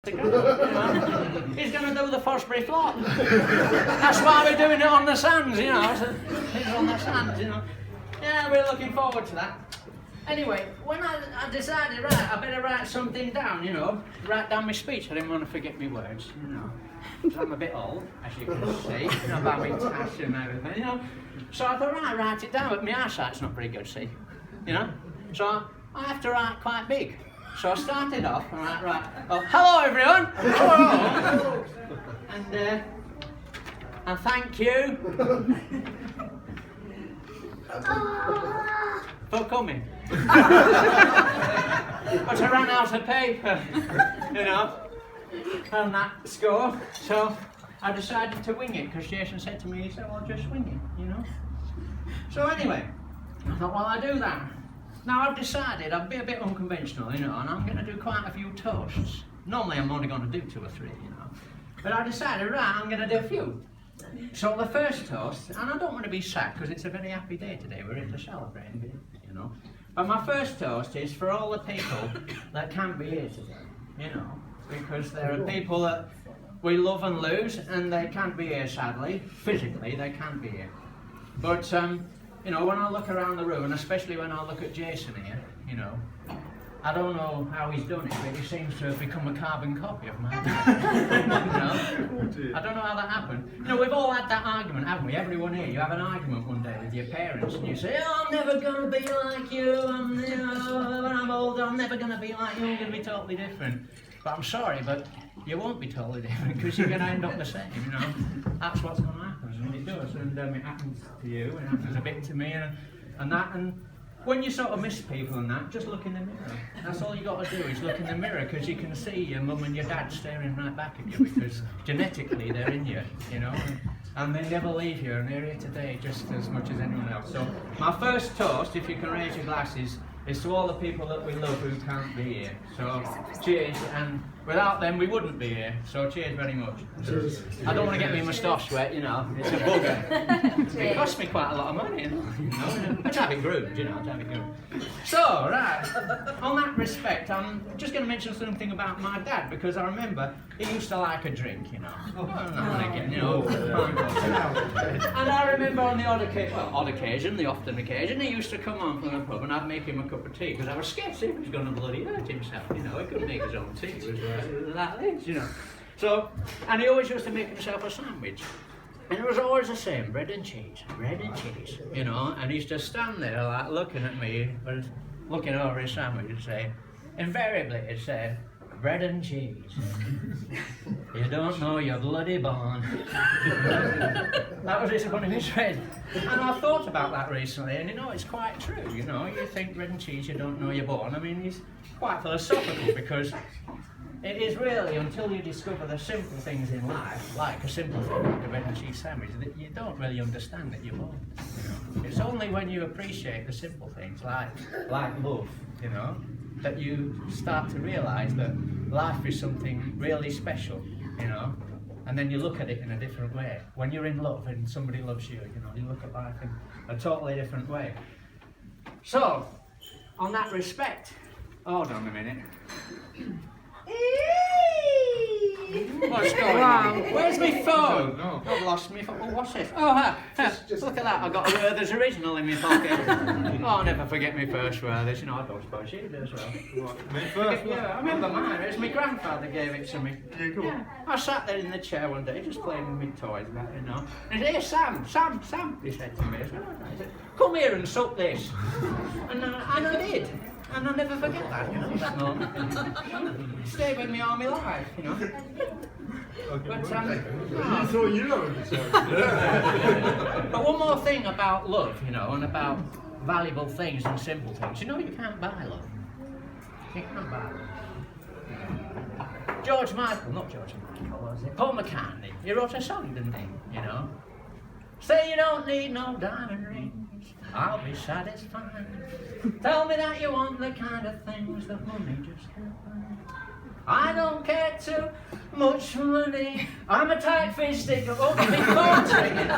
He's going to do the Fosbury flop. That's why we're doing it on the sands, you know. So it's on the sands, you know. Yeah, we're looking forward to that. Anyway, when I decided, right, I better write something down, you know, write down my speech. I didn't want to forget my words, you know. Because I'm a bit old, as you can see, you know, about my tash and everything, you know. So I thought, right, write it down, but my eyesight's not very good, see, you know. So I have to write quite big. So I started off, right, well, hello everyone! Hello! And thank you for coming. But I ran out of paper, you know, on that score, so I decided to wing it, because Jason said to me, he said, well, just wing it, you know. So anyway, I thought, well, I'll do that. Now I've decided I'll be a bit unconventional, you know, and I'm going to do quite a few toasts. Normally I'm only going to do 2 or 3, you know. But I decided, right, I'm going to do a few. So the first toast, and I don't want to be sad because it's a very happy day today, we're here to celebrate, you know. But my first toast is for all the people that can't be here today, you know. Because there are people that we love and lose, and they can't be here sadly. Physically, they can't be here. But, you know, when I look around the room, and especially when I look at Jason here, you know, I don't know how he's done it, but he seems to have become a carbon copy of my dad. You know? I don't know how that happened. You know, we've all had that argument, haven't we? Everyone here, you have an argument one day with your parents, and you say, oh, I'm never going to be like you, you know, when I'm older, I'm never going to be like you, I'm going to be totally different. But I'm sorry, but you won't be totally different, because you're going to end up the same, you know. That's what's going to happen, and it does, and it happens to you, and it happens a bit to me, and that, and when you sort of miss people and that, just look in the mirror. That's all you got to do, is look in the mirror, because you can see your mum and your dad staring right back at you, because genetically they're in you, you know, and they never leave you, and they're here today just as much as anyone else. So my first toast, if you can raise your glasses, is to all the people that we love who can't be here. So cheers, and without them we wouldn't be here. So cheers very much. Cheers. I don't want to get my moustache wet, you know, it's a bugger. It cost me quite a lot of money, you know. I'd have it groomed, you know, I'd have it groomed. So, right, on that respect, I'm just going to mention something about my dad, because I remember he used to like a drink, you know. Again, you know. And I remember on the odd occasion, the often occasion, he used to come on from the pub and I'd make him a cup of tea, because I was scared he was going to bloody hurt himself, you know. He couldn't make his own tea, it was that age, you know. So, and he always used to make himself a sandwich. And it was always the same, bread and cheese, you know, and he used to stand there like looking at me, looking over his sandwich and say, invariably he'd say, bread and cheese. You don't know you're bloody born. That was one of his phrase. And I've thought about that recently, and you know, it's quite true, you know, you think bread and cheese, you don't know you're born. I mean, he's quite philosophical, because it is really until you discover the simple things in life, like a simple thing like a bread and cheese sandwich, that you don't really understand that you're born. You know? It's only when you appreciate the simple things, like love, you know, that you start to realise that life is something really special, you know, and then you look at it in a different way. When you're in love and somebody loves you, you know, you look at life in a totally different way. So, on that respect, hold on a minute. What's going on? Where's my phone? No. I've lost my phone. Oh, what's this? Oh, look at that. I've got a Werther's Original in my pocket. Oh, I'll never forget my first Werther's. You know, I don't suppose you do as well. What? Me first? Yeah, I remember mine. It was my grandfather gave it to me. Yeah, cool. Yeah. I sat there in the chair one day, just playing with my toys, you know. And he said, hey, Sam, he said to me. He said, come here and suck this. And I did. And I'll never forget that, you know, that moment. Stay with me all my life, you know. Okay, but, you thought you loved it. But one more thing about love, you know, and about valuable things and simple things. You know, you can't buy love. You can't buy love. Paul McCartney, he wrote a song, didn't he, you know? Say you don't need no diamond rings, I'll be satisfied. Tell me that you want the kind of things that money just can't buy. I don't care too much money, I'm a tight-fisted, oh, the big phone's ringing.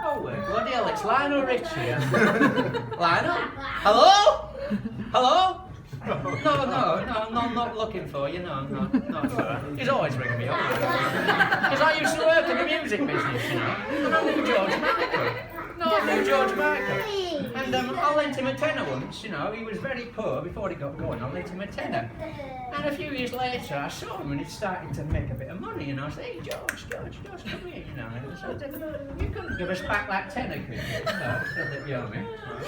Oh, bloody hell, it's Lionel Richie. Lionel? Hello? Hello? No, not looking for you, no. He's always ringing me up. Because I used to work in the music business, you know. And I knew George Michael. And I lent him a tenner once, you know. He was very poor before he got going. I lent him a tenner. And a few years later, I saw him and he started to make a bit of money, you know. I said, hey, George, come here, you know. And I said, you couldn't give us back that tenner, could you? No, said that, you know me.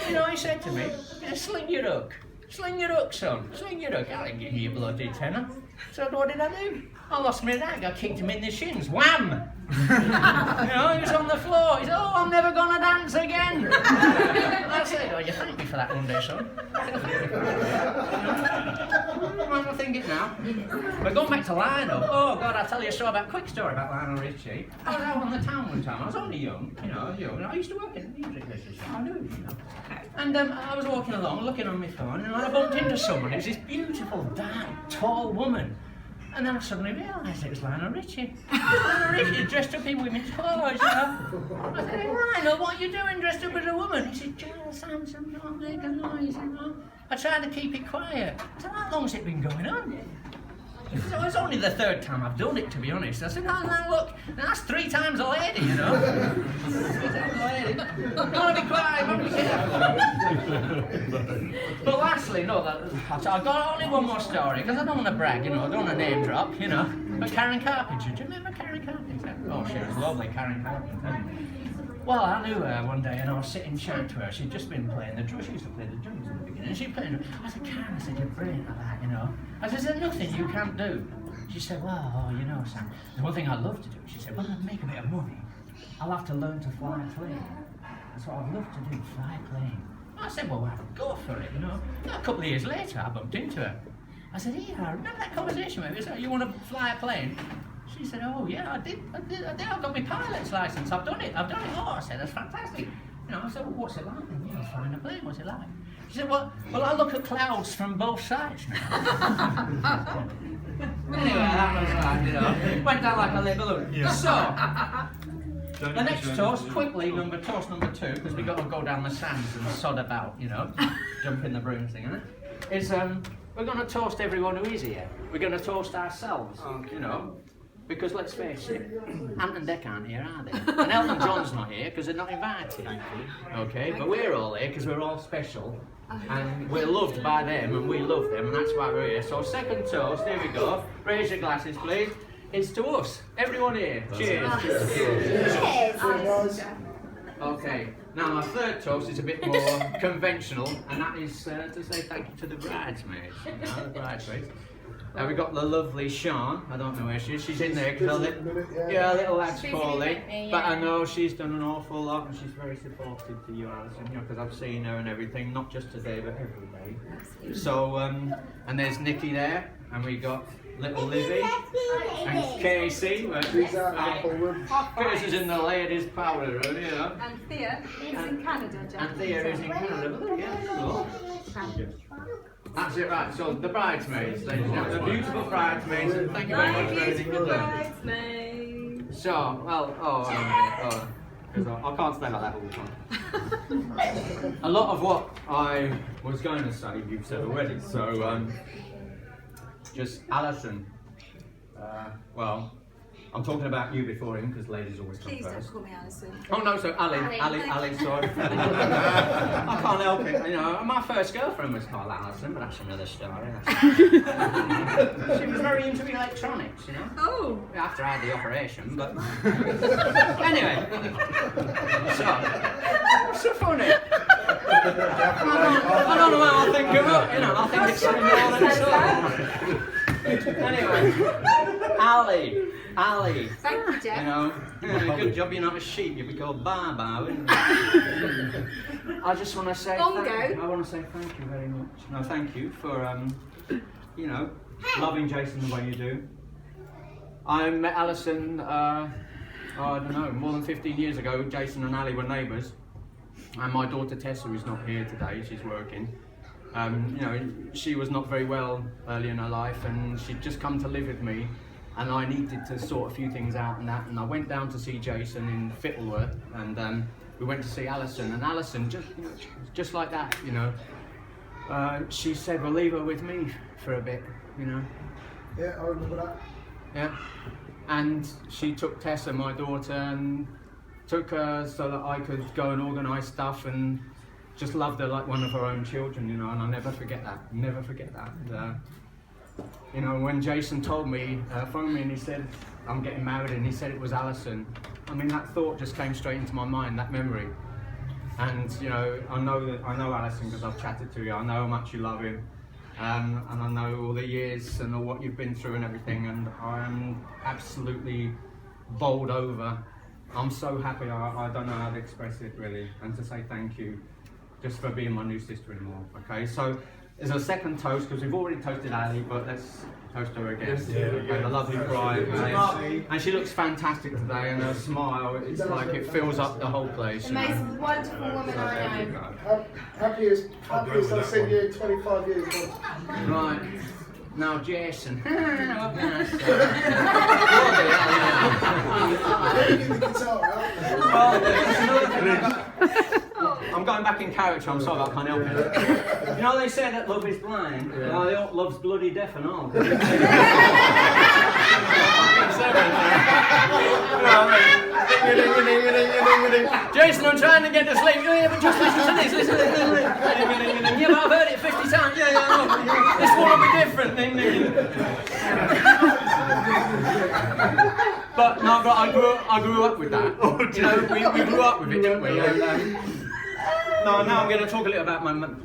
You know, he said to me, sling your hook. Sling your hook, son. Sling your hook. I didn't give you a bloody tenner. So what did I do? I lost my rag. I kicked him in the shins. Wham! You know, he was on the floor. He said, oh, I'm never going to dance again. And I said, oh, you thank me for that one day, son. I'm thinking now. We're going back to Lionel. Oh, God, I'll tell you a quick story about Lionel Richie. I was out on the town one time. I was only young, you know, I used to work in the music business. I knew, you know. And I was walking along, looking on my phone, and I bumped into someone. It was this beautiful, dark, tall woman. And then I suddenly realised it was Lionel Richie. Lionel Richie dressed up in women's clothes, you know. I said, Lionel, what are you doing dressed up as a woman? He said, Giles Sampson, don't make a noise, you know. I tried to keep it quiet. I said, how long's it been going on? So it's only the third time I've done it, to be honest. I said, no, look, that's 3 times a lady, you know. 3 times a lady. I'm going to be quiet, I'm be careful. But lastly, I've got only one more story, because I don't want to brag, you know, I don't want to name drop, you know. But Karen Carpenter, do you remember Karen Carpenter? Oh, she was lovely, Karen Carpenter. Well, I knew her one day and I was sitting chatting to her. She'd just been playing the drums. She used to play the drums in the beginning. And she played. I said, Karen, I said, you're brilliant at that, you know. I said, is there nothing you can't do? She said, well, you know, Sam, there's one thing I'd love to do. She said, well, to make a bit of money, I'll have to learn to fly a plane. That's what I'd love to do, fly a plane. I said, well, go for it, you know. A couple of years later, I bumped into her. I said, yeah, I remember that conversation with you. So you want to fly a plane? She said, oh yeah, I did. I've got my pilot's license. I've done it. Oh, I said, that's fantastic. You know, I said, well, what's it like? You know, flying a plane, what's it like? She said, well, I look at clouds from both sides now. Anyway, that was that, you know. Went down like a little balloon. Yeah. So, the next toast, quickly, toast number 2, because we've got to go down the sands and sod about, you know, jump in the broom thing, isn't it? Is, we're going to toast everyone who is here. We're going to toast ourselves, you know. Because let's face it, Ant and Dec aren't here, are they? And Elton John's not here because they're not invited. Okay, but we're all here because we're all special. And we're loved by them and we love them, and that's why we're here. So second toast, here we go. Raise your glasses, please. It's to us. Everyone here. Cheers. Cheers. Okay, now my third toast is a bit more conventional, and that is to say thank you to the bridesmaids. You know, the bridesmaids. Now we've got the lovely Sean. I don't know where she is. She's in there because a little lad's poorly. But I know she's done an awful lot, and she's very supportive to you, Alison. You know, because I've seen her and everything, not just today, but every day. So, and there's Nikki there, and we got little Livy and Casey. Casey's in the ladies' powder room, you know. And Thea is in Canada, Jack. And Thea is in Canada. Yeah, that's it, right. So the bridesmaids, ladies and gentlemen, the beautiful bridesmaids, and thank you very much for everything you've done. So, well, because I can't stay like that all the time. A lot of what I was going to say, you've said already. So, just Alison. Well, I'm talking about you before him because ladies always come first. Please don't call me Alison. Oh no, so Ali, sorry. I can't help it. You know, my first girlfriend was called Alison, but that's another story. She was very into electronics, you know. Oh. After I had the operation, but anyway. What's so funny? I don't know how I think of it. You know, I think it's something more than so. Anyway, Ali. Thank you, Jeff. You know, good job you're not a sheep. You'd be called Bar, wouldn't you? I just want to say thank you very much. No, thank you for, you know, loving Jason the way you do. I met Alison, I don't know, more than 15 years ago. Jason and Ali were neighbours. And my daughter Tessa is not here today, she's working. You know, she was not very well early in her life, and she'd just come to live with me, and I needed to sort a few things out and that, and I went down to see Jason in Fittleworth, and we went to see Alison, and Alison, just like that, you know, she said, well, leave her with me for a bit, you know. Yeah, I remember that. Yeah. And she took Tessa, my daughter, and took her so that I could go and organise stuff, and just loved her like one of her own children, you know, and I'll never forget that, never forget that. And, you know, when Jason told me, phoned me and he said, I'm getting married, and he said it was Alison, I mean, that thought just came straight into my mind, that memory. And, you know, I know Alison because I've chatted to you, I know how much you love him, and I know all the years and all what you've been through and everything, and I'm absolutely bowled over. I'm so happy, I don't know how to express it really, and to say thank you just for being my new sister-in-law, okay? So there's a second toast, because we've already toasted Ali, but let's toast her again. Okay, the lovely bride, and she looks fantastic today, and her smile, it's like it fills up the whole place. The most wonderful woman I know. Happiest I've seen you in 25 years. Right. Now, Jason. Get the guitar out. I'm going back in character, I'm sorry, I can't help it. You know, they say that love is blind. Well, love's bloody deaf and all. Jason, I'm trying to get to sleep. Yeah, but just listen to this. Listen. Yeah, but I've heard it 50 times. Yeah, I know. This one will be different. But no, but I grew up with that. You know, we grew up with it, didn't we? And, no, now I'm going to talk a little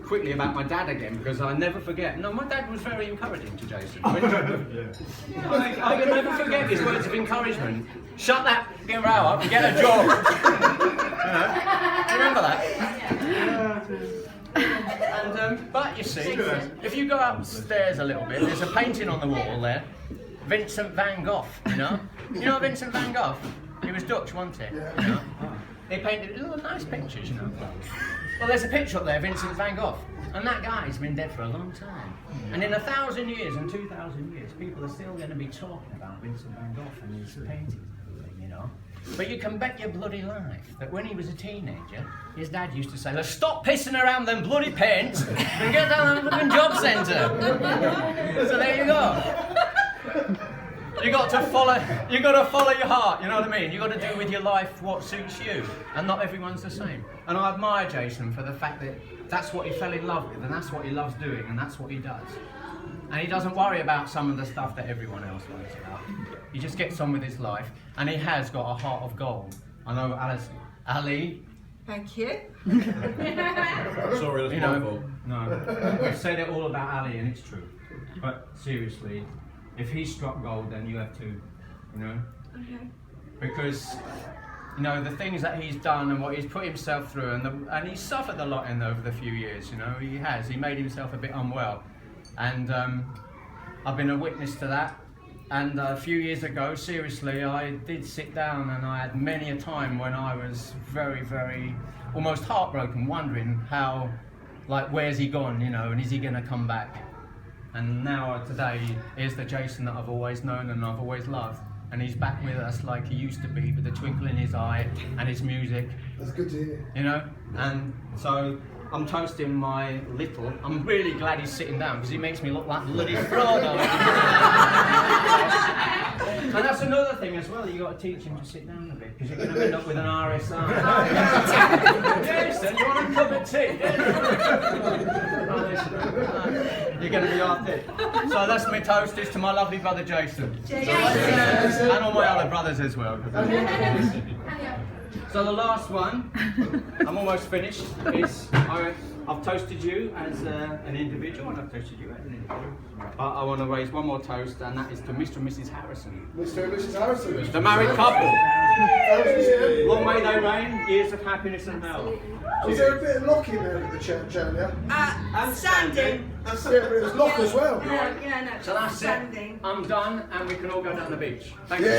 quickly about my dad again, because I never forget. No, my dad was very encouraging to Jason. I can never forget his words of encouragement. Shut that row up and get a job. You remember that? And, but you see, if you go upstairs a little bit, there's a painting on the wall there. Vincent van Gogh, you know? You know Vincent van Gogh? He was Dutch, wasn't he? You know? They painted little nice pictures, you know. Well, there's a picture up there, Vincent van Gogh, and that guy's been dead for a long time. And in 1,000 years and 2,000 years, people are still going to be talking about Vincent van Gogh and his paintings and everything, you know. But you can bet your bloody life that when he was a teenager, his dad used to say, "Let's stop pissing around them bloody paints and get down to the fucking job centre." So there you go. You got to follow your heart, you know what I mean? You got to do with your life what suits you, and not everyone's the same. And I admire Jason for the fact that that's what he fell in love with, and that's what he loves doing, and that's what he does. And he doesn't worry about some of the stuff that everyone else worries about. He just gets on with his life, and he has got a heart of gold. I know Ali. Thank you. Sorry, that's my fault. No, I've said it all about Ali, and it's true. But seriously, if he struck gold, then you have to, you know? Okay. Because, you know, the things that he's done and what he's put himself through, and he's suffered a lot over the few years, you know, he has. He made himself a bit unwell. And I've been a witness to that. And a few years ago, seriously, I did sit down, and I had many a time when I was very, very, almost heartbroken, wondering how, like, where's he gone, you know, and is he going to come back? And now, today, here's the Jason that I've always known and I've always loved. And he's back with us like he used to be, with a twinkle in his eye and his music. That's good to hear. You know? And so, I'm toasting my little. I'm really glad he's sitting down, because he makes me look like bloody Frodo. And that's another thing as well, you've got to teach him to sit down a bit, because you're going to end up with an RSI. Jason, you want a cup of tea? You're going to be off it. So that's my toast is to my lovely brother Jason. And all my other brothers as well. So the last one, I'm almost finished, is I've toasted you as an individual, and I've toasted you as an individual. But I want to raise one more toast, and that is to Mr. and Mrs. Harrison. Mr. and Mrs. Harrison. The married couple. Long may they reign, years of happiness and health. Was there a bit of lock in there at the church earlier? I'm standing. Yeah, but it was lock as well. Yeah, no. So that's standing. it. I'm done, and we can all go down the beach. Thank you.